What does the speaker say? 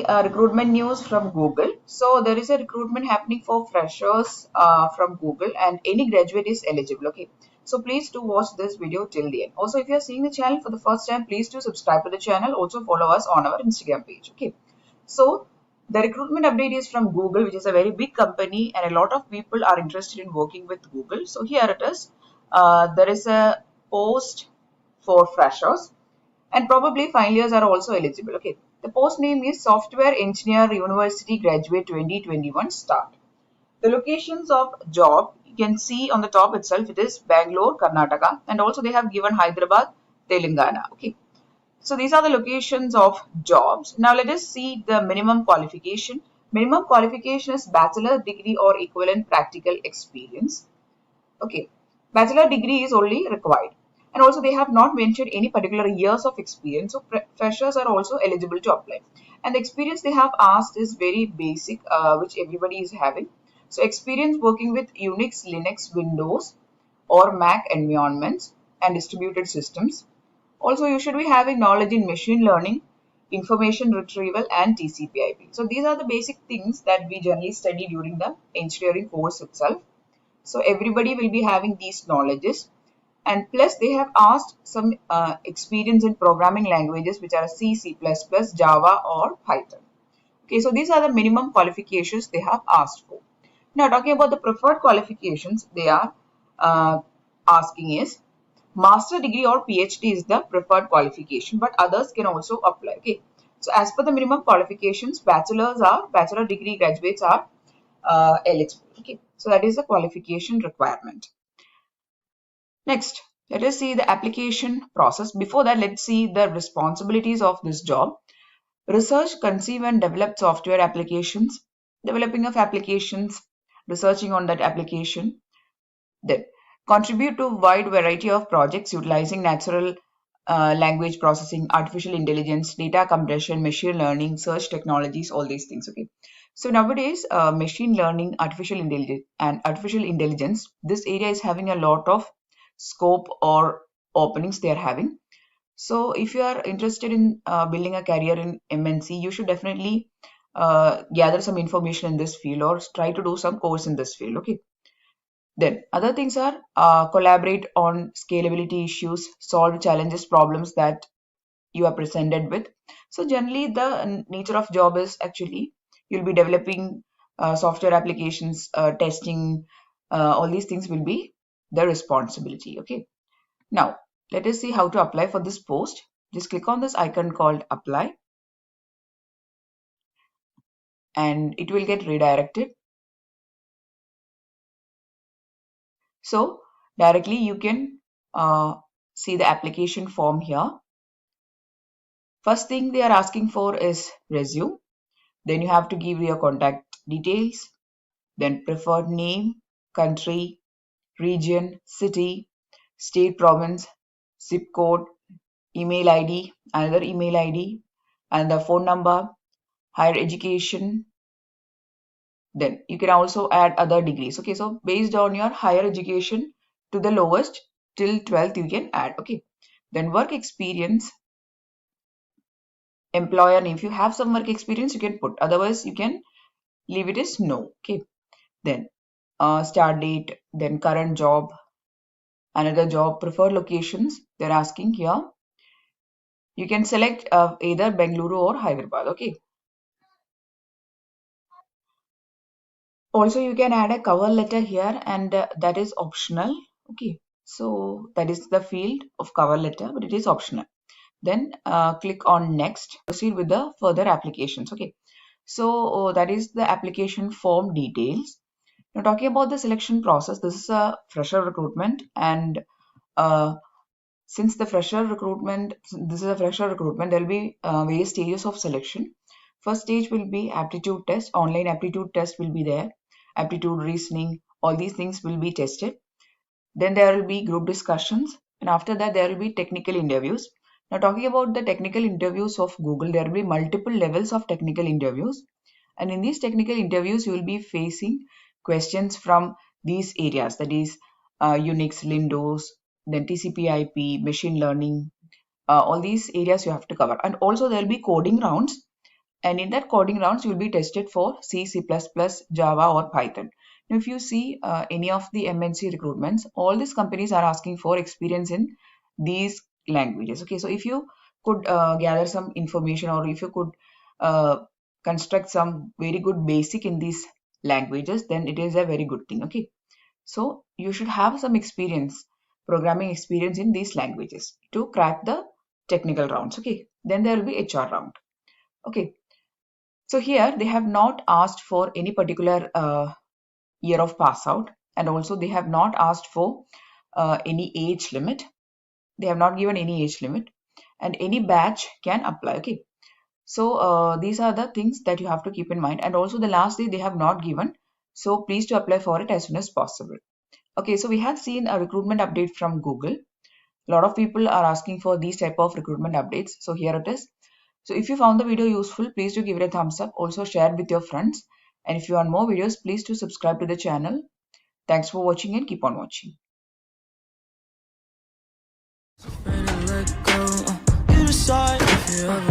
recruitment news from Google. So there is a recruitment happening for freshers from Google, and any graduate is eligible. Okay. So please do watch this video till the end. Also, if you are seeing the channel for the first time, please do subscribe to the channel. Also follow us on our Instagram page. Okay. So the recruitment update is from Google, which is a very big company, and a lot of people are interested in working with Google. So here it is. There is a post for freshers, and probably final years are also eligible. Okay. The post name is Software Engineer University Graduate 2021 Start. The locations of job, you can see on the top itself, it is Bangalore, Karnataka, and also they have given Hyderabad, Telangana. Okay. So these are the locations of jobs. Now let us see the minimum qualification. Minimum qualification is bachelor degree or equivalent practical experience. Okay. Bachelor degree is only required. And also they have not mentioned any particular years of experience. So freshers are also eligible to apply. And the experience they have asked is very basic, which everybody is having. So experience working with Unix, Linux, Windows or Mac environments and distributed systems. Also, you should be having knowledge in machine learning, information retrieval, and TCP/IP. So these are the basic things that we generally study during the engineering course itself. So everybody will be having these knowledges. And plus they have asked some experience in programming languages which are C, C++, Java or Python. Okay, so these are the minimum qualifications they have asked for. Now talking about the preferred qualifications they are asking is master degree or PhD is the preferred qualification, but others can also apply. Okay, so as per the minimum qualifications, bachelor degree graduates are eligible. Okay, so that is the qualification requirement. Next, let us see the application process. Before that, let's see the responsibilities of this job. Research, conceive and develop software applications, developing of applications, researching on that application. Then contribute to a wide variety of projects utilizing natural language processing, artificial intelligence, data compression, machine learning, search technologies, all these things. Okay. So nowadays, machine learning, artificial intelligence, this area is having a lot of scope or openings they are having. So if you are interested in building a career in MNC, you should definitely gather some information in this field or try to do some course in this field. Okay. Then other things are collaborate on scalability issues, solve challenges, problems that you are presented with. So generally the nature of job is actually you'll be developing software applications, testing, all these things will be the responsibility. Okay. Now let us see how to apply for this post. Just click on this icon called apply and it will get redirected. So directly you can see the application form here. First thing they are asking for is resume. Then you have to give your contact details, then preferred name, country, region, city, state, province, zip code, email ID, another email ID, and the phone number, higher education. Then you can also add other degrees. Okay, so based on your higher education to the lowest till 12th you can add. Okay, then work experience, employer name. If you have some work experience you can put, otherwise you can leave it as no. Okay, then start date, then current job, another job, preferred locations they're asking here. You can select either Bengaluru or Hyderabad. Okay, also you can add a cover letter here and that is optional. Okay, so that is the field of cover letter, but it is optional. Then click on next, proceed with the further applications. Okay, so that is the application form details. Now talking about the selection process, this is a fresher recruitment, and since this is a fresher recruitment, there will be various stages of selection. First stage will be aptitude test, online aptitude test will be there, aptitude, reasoning, all these things will be tested. Then there will be group discussions, and after that there will be technical interviews. Now talking about the technical interviews of Google, there will be multiple levels of technical interviews, and in these technical interviews you will be facing questions from these areas, that is Unix, Windows, then TCP/IP, machine learning, all these areas you have to cover. And also there will be coding rounds, And in that coding rounds, you will be tested for C, C++, Java or Python. Now, if you see any of the MNC recruitments, all these companies are asking for experience in these languages. Okay, so if you could gather some information, or if you could uh, construct some very good basic in these languages, then it is a very good thing. Okay, so you should have some experience, programming experience in these languages to crack the technical rounds. Okay, then there will be HR round. Okay, so here they have not asked for any particular year of pass out, and also they have not asked for any age limit. They have not given any age limit, and any batch can apply. Okay, so these are the things that you have to keep in mind. And also the last day they have not given, so please to apply for it as soon as possible. Okay, so we have seen a recruitment update from Google. A lot of people are asking for these type of recruitment updates, so here it is. So if you found the video useful, please do give it a thumbs up. Also share with your friends. And if you want more videos, please do subscribe to the channel. Thanks for watching and keep on watching. Ready to let go. You decide if you ever